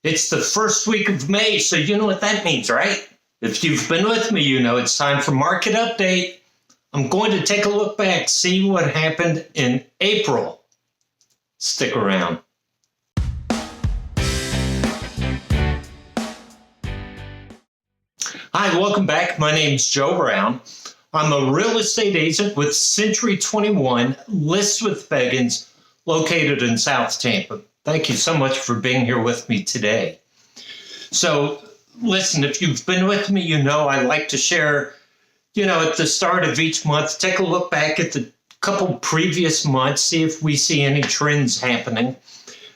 It's the first week of May, so you know what that means, right? If you've been with me, you know it's time for Market Update. I'm going to take a look back, see what happened in April. Stick around. Hi, welcome back. My name's Joe Brown. I'm a real estate agent with Century 21 Lists with Beggins, located in South Tampa. Thank you so much for being here with me today. So, listen, if you've been with me, you know I like to share, at the start of each month, take a look back at the couple previous months, see if we see any trends happening.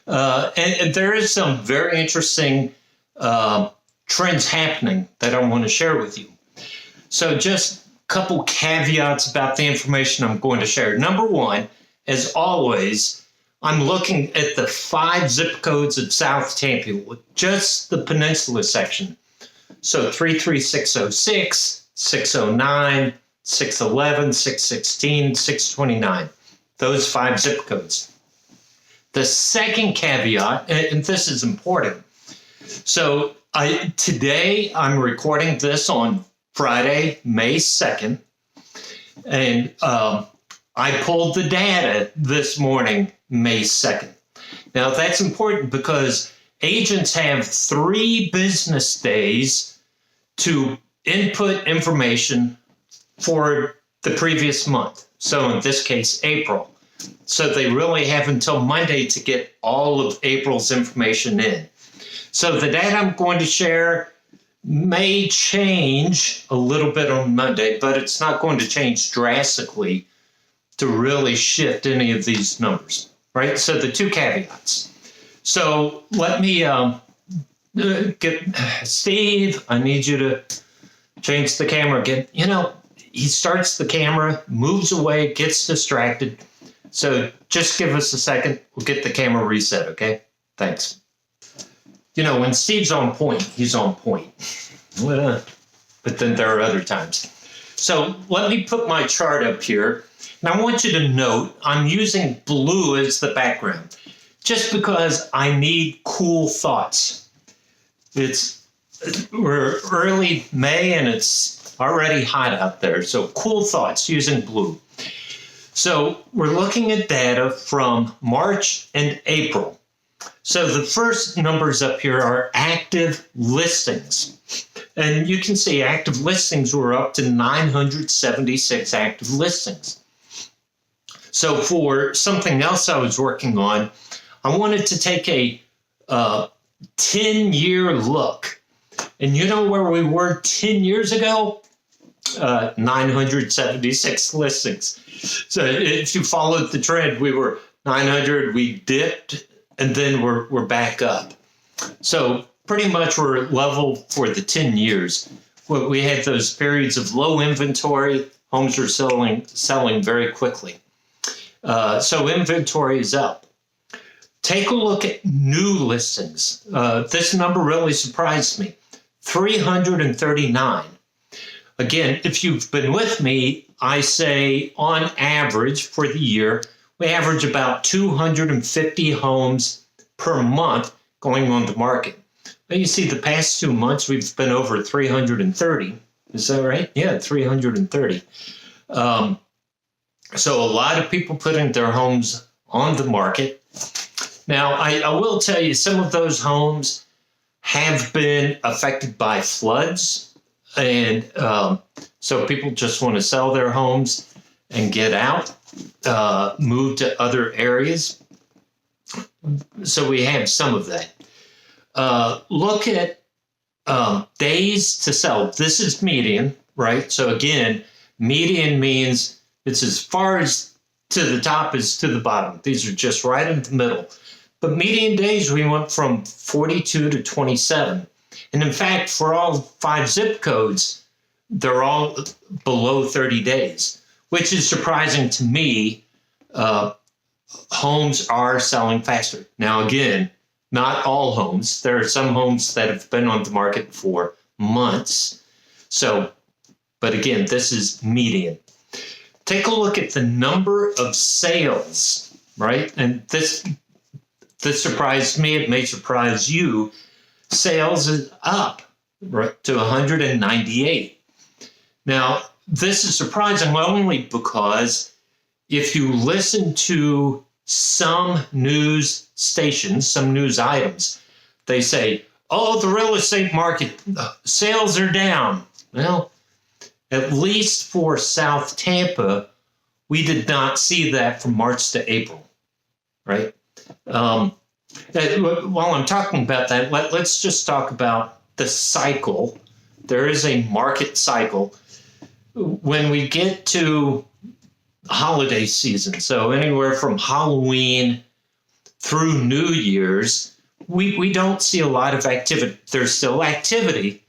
And there is some very interesting trends happening that I want to share with you. So just a couple caveats about the information I'm going to share. Number one, as always, I'm looking at the 5 zip codes of South Tampa, just the peninsula section. So 33606, 609, 611, 616, 629, those 5 zip codes. The second caveat, and this is important. So today I'm recording this on Friday, May 2nd, and I pulled the data this morning, May 2nd. Now that's important because agents have 3 business days to input information for the previous month. So in this case, April. So they really have until Monday to get all of April's information in. So the data I'm going to share may change a little bit on Monday, but it's not going to change drastically to really shift any of these numbers, right? So the 2 caveats. So let me get Steve, I need you to change the camera again. He starts the camera, moves away, gets distracted. So just give us a second. We'll get the camera reset, okay? Thanks. When Steve's on point, he's on point. But then there are other times. So let me put my chart up here. And I want you to note I'm using blue as the background just because I need cool thoughts. We're early May and it's already hot out there. So cool thoughts using blue. So we're looking at data from March and April. So the first numbers up here are active listings. And you can see active listings were up to 976 active listings. So for something else I was working on, I wanted to take a 10-year look. And you know where we were 10 years ago? 976 listings. So if you followed the trend, we were 900, we dipped, and then we're back up. So pretty much we're level for the 10 years. We had those periods of low inventory. Homes are selling very quickly. So inventory is up. Take a look at new listings. This number really surprised me. 339. Again, if you've been with me, I say on average for the year, we average about 250 homes per month going on the market. Now you see the past 2 months, we've been over 330. Is that right? Yeah, 330. So a lot of people putting their homes on the market. Now, I will tell you, some of those homes have been affected by floods. And so people just want to sell their homes and get out, move to other areas. So we have some of that. Look at days to sell. This is median, right? So again, median means it's as far as to the top as to the bottom. These are just right in the middle. But median days, we went from 42 to 27. And in fact, for all 5 zip codes, they're all below 30 days, which is surprising to me. Homes are selling faster. Now, again, not all homes. There are some homes that have been on the market for months. So, but again, this is median. Take a look at the number of sales, right? And this surprised me. It may surprise you. sales is up to 198. Now, this is surprising only because if you listen to some news stations, some news items, they say, oh, the real estate market, sales are down. Well, at least for South Tampa, we did not see that from March to April, right? While I'm talking about that, let's just talk about the cycle. There is a market cycle. When we get to holiday season, so anywhere from Halloween through New Year's, we don't see a lot of activity. There's still activity.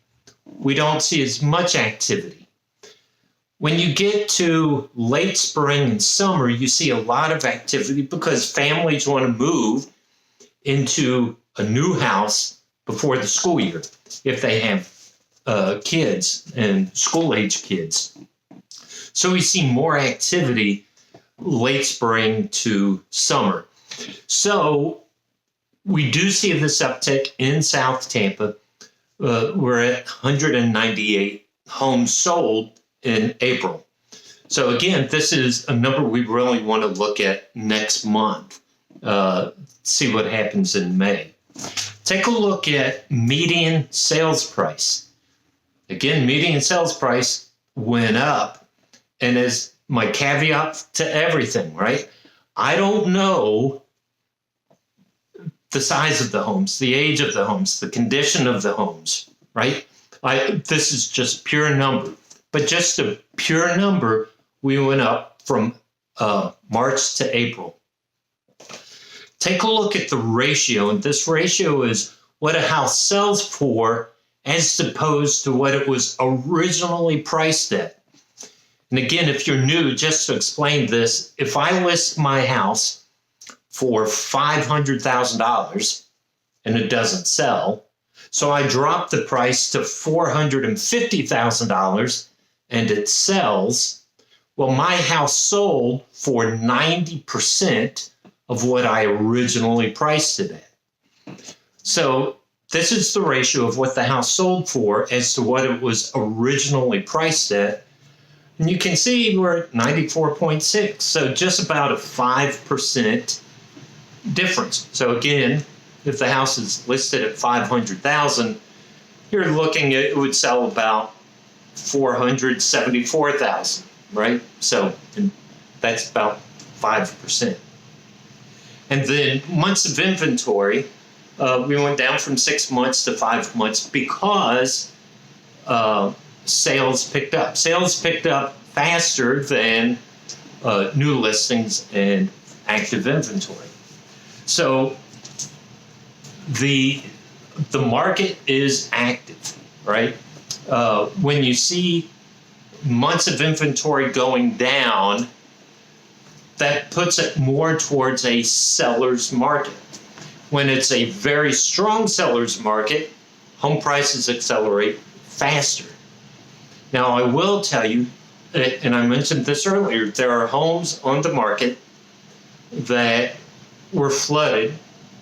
We don't see as much activity. When you get to late spring and summer, you see a lot of activity because families want to move into a new house before the school year if they have kids and school-age kids. So we see more activity late spring to summer. So we do see this uptick in South Tampa. We're at 198 homes sold in April. So again, this is a number we really want to look at next month, see what happens in May. Take a look at median sales price. Again, median sales price went up, and as my caveat to everything, right? I don't know the size of the homes, the age of the homes, the condition of the homes, right? This is just pure number. But just a pure number, we went up from March to April. Take a look at the ratio, and this ratio is what a house sells for as opposed to what it was originally priced at. And again, if you're new, just to explain this, if I list my house for $500,000 and it doesn't sell, so I drop the price to $450,000 and it sells, well, my house sold for 90% of what I originally priced it at. So this is the ratio of what the house sold for as to what it was originally priced at. And you can see we're at 94.6, so just about a 5% difference. So again, if the house is listed at $500,000, you're looking at it would sell about $474,000, right? So that's about 5%. And then months of inventory, we went down from 6 months to 5 months because sales picked up. Sales picked up faster than new listings and active inventory. So the market is active, right? When you see months of inventory going down, that puts it more towards a seller's market. When it's a very strong seller's market, home prices accelerate faster. Now, I will tell you, and I mentioned this earlier, there are homes on the market that were flooded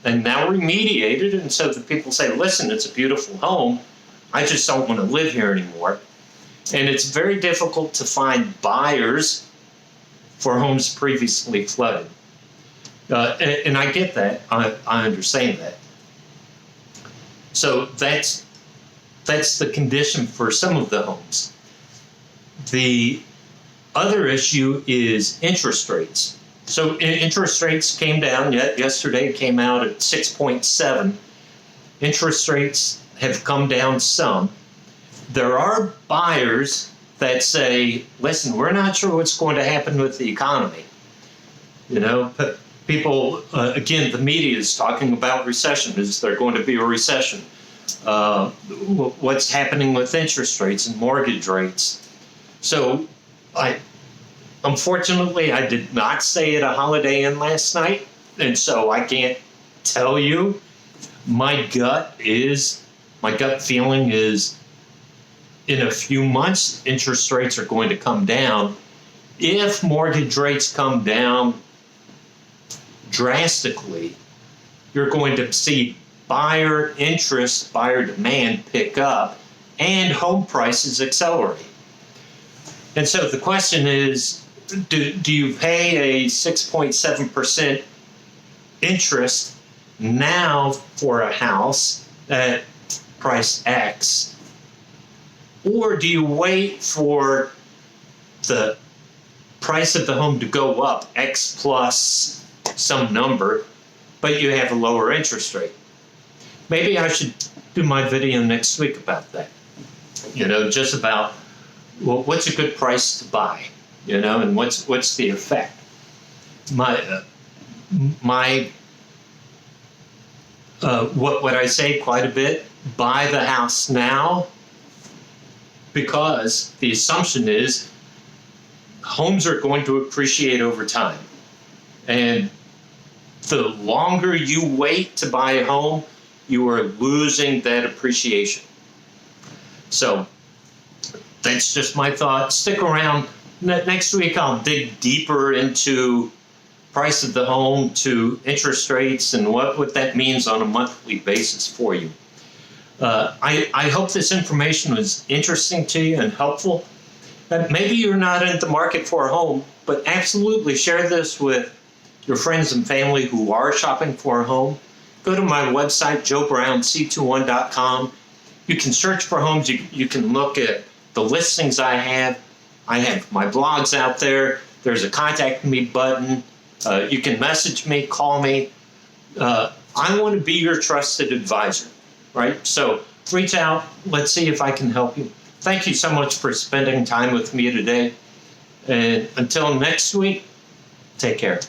and now remediated, and so the people say, listen, it's a beautiful home, I just don't want to live here anymore. And it's very difficult to find buyers for homes previously flooded. And I get that. I understand that. So that's the condition for some of the homes. The other issue is interest rates. So interest rates came down. Yesterday it came out at 6.7. Interest rates have come down some. There are buyers that say, listen, we're not sure what's going to happen with the economy. You know, people, again, the media is talking about recession. Is there going to be a recession? What's happening with interest rates and mortgage rates? So unfortunately, I did not stay at a Holiday Inn last night, and so I can't tell you. My gut feeling is in a few months, interest rates are going to come down. If mortgage rates come down drastically, you're going to see buyer interest, buyer demand pick up, and home prices accelerate. And so the question is, do you pay a 6.7% interest now for a house at price X? Or do you wait for the price of the home to go up X plus some number, but you have a lower interest rate? Maybe I should do my video next week about that. Just about, well, what's a good price to buy? And what's the effect? What I say quite a bit, buy the house now, because the assumption is homes are going to appreciate over time. And the longer you wait to buy a home, you are losing that appreciation. So that's just my thought. Stick around. Next week, I'll dig deeper into price of the home to interest rates and what that means on a monthly basis for you. I hope this information was interesting to you and helpful. Maybe you're not in the market for a home, but absolutely share this with your friends and family who are shopping for a home. Go to my website, joebrownc21.com. You can search for homes. You can look at the listings I have. I have my blogs out there. There's a contact me button. You can message me, call me. I want to be your trusted advisor, right? So reach out. Let's see if I can help you. Thank you so much for spending time with me today. And until next week, take care.